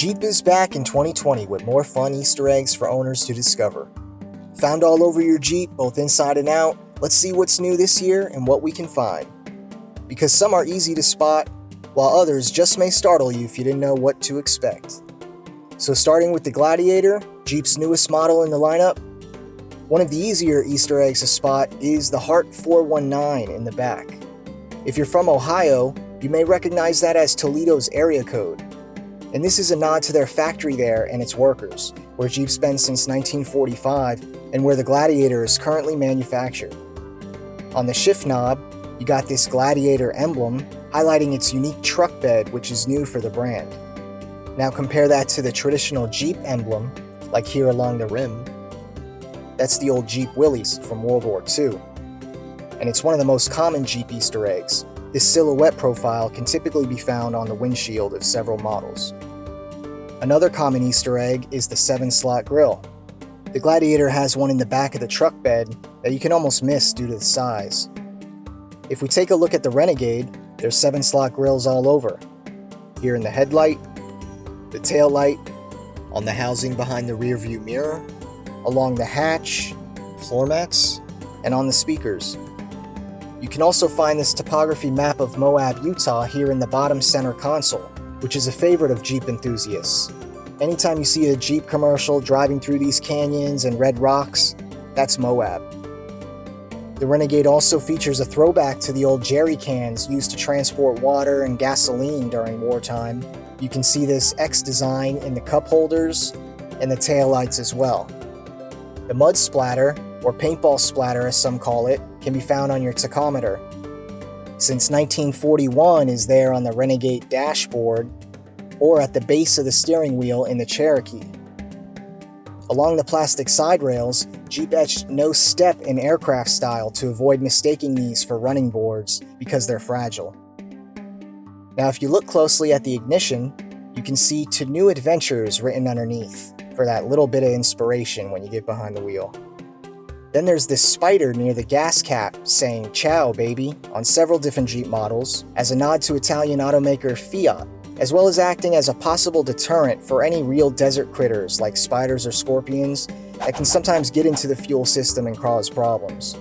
Jeep is back in 2020 with more fun Easter eggs for owners to discover. Found all over your Jeep, both inside and out, let's see what's new this year and what we can find. Because some are easy to spot, while others just may startle you if you didn't know what to expect. So starting with the Gladiator, Jeep's newest model in the lineup, one of the easier Easter eggs to spot is the Heart 419 in the back. If you're from Ohio, you may recognize that as Toledo's area code. And this is a nod to their factory there and its workers, where Jeep's been since 1945 and where the Gladiator is currently manufactured. On the shift knob, you got this Gladiator emblem highlighting its unique truck bed, which is new for the brand. Now compare that to the traditional Jeep emblem, like here along the rim. That's the old Jeep Willys from World War II. And it's one of the most common Jeep Easter eggs. This silhouette profile can typically be found on the windshield of several models. Another common Easter egg is the 7-slot grille. The Gladiator has one in the back of the truck bed that you can almost miss due to the size. If we take a look at the Renegade, there's 7-slot grills all over. Here in the headlight, the tail light, on the housing behind the rearview mirror, along the hatch, floor mats, and on the speakers. You can also find this topography map of Moab, Utah here in the bottom center console, which is a favorite of Jeep enthusiasts. Anytime you see a Jeep commercial driving through these canyons and red rocks, that's Moab. The Renegade also features a throwback to the old jerry cans used to transport water and gasoline during wartime. You can see this X design in the cup holders and the taillights as well. The mud splatter, or paintball splatter as some call it, can be found on your tachometer. Since 1941 is there on the Renegade dashboard or at the base of the steering wheel in the Cherokee. Along the plastic side rails, Jeep etched no step in aircraft style to avoid mistaking these for running boards because they're fragile. Now if you look closely at the ignition, you can see "To New Adventures" written underneath for that little bit of inspiration when you get behind the wheel. Then there's this spider near the gas cap saying "Ciao, baby" on several different Jeep models as a nod to Italian automaker Fiat, as well as acting as a possible deterrent for any real desert critters like spiders or scorpions that can sometimes get into the fuel system and cause problems.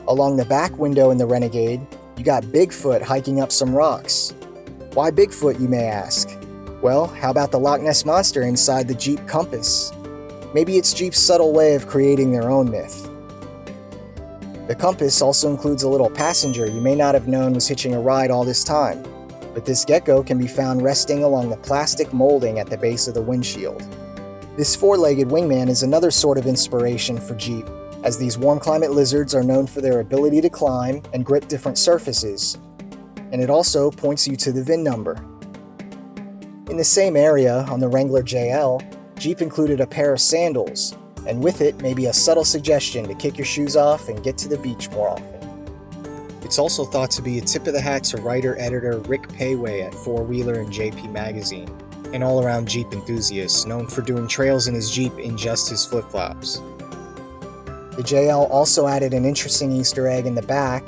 Along the back window in the Renegade, you got Bigfoot hiking up some rocks. Why Bigfoot, you may ask? Well, how about the Loch Ness Monster inside the Jeep Compass? Maybe it's Jeep's subtle way of creating their own myth. The Compass also includes a little passenger you may not have known was hitching a ride all this time, but this gecko can be found resting along the plastic molding at the base of the windshield. This four-legged wingman is another sort of inspiration for Jeep, as these warm climate lizards are known for their ability to climb and grip different surfaces, and it also points you to the VIN number. In the same area, on the Wrangler JL, Jeep included a pair of sandals, and with it maybe a subtle suggestion to kick your shoes off and get to the beach more often. It's also thought to be a tip of the hat to writer-editor Rick Payway at Four Wheeler and JP Magazine, an all-around Jeep enthusiast known for doing trails in his Jeep in just his flip-flops. The JL also added an interesting Easter egg in the back.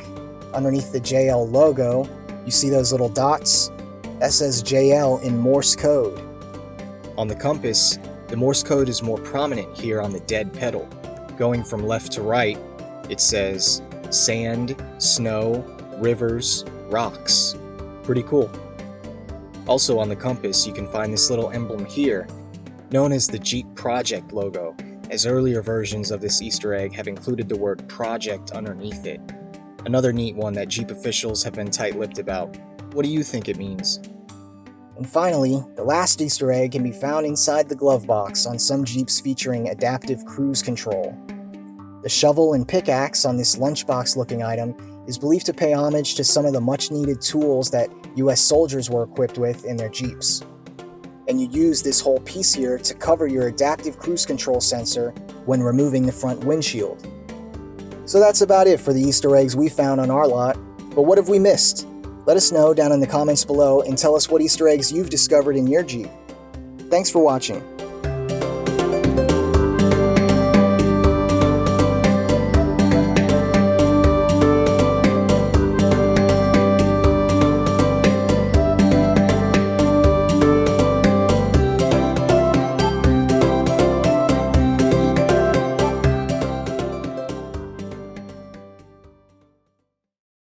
Underneath the JL logo, you see those little dots? That says JL in Morse code. On the Compass, the Morse code is more prominent here on the dead pedal. Going from left to right, it says sand, snow, rivers, rocks. Pretty cool. Also on the Compass, you can find this little emblem here, known as the Jeep Project logo, as earlier versions of this Easter egg have included the word project underneath it. Another neat one that Jeep officials have been tight-lipped about. What do you think it means? And finally, the last Easter egg can be found inside the glove box on some Jeeps featuring adaptive cruise control. The shovel and pickaxe on this lunchbox-looking item is believed to pay homage to some of the much-needed tools that US soldiers were equipped with in their Jeeps. And you use this whole piece here to cover your adaptive cruise control sensor when removing the front windshield. So that's about it for the Easter eggs we found on our lot, but what have we missed? Let us know down in the comments below and tell us what Easter eggs you've discovered in your Jeep. Thanks for watching.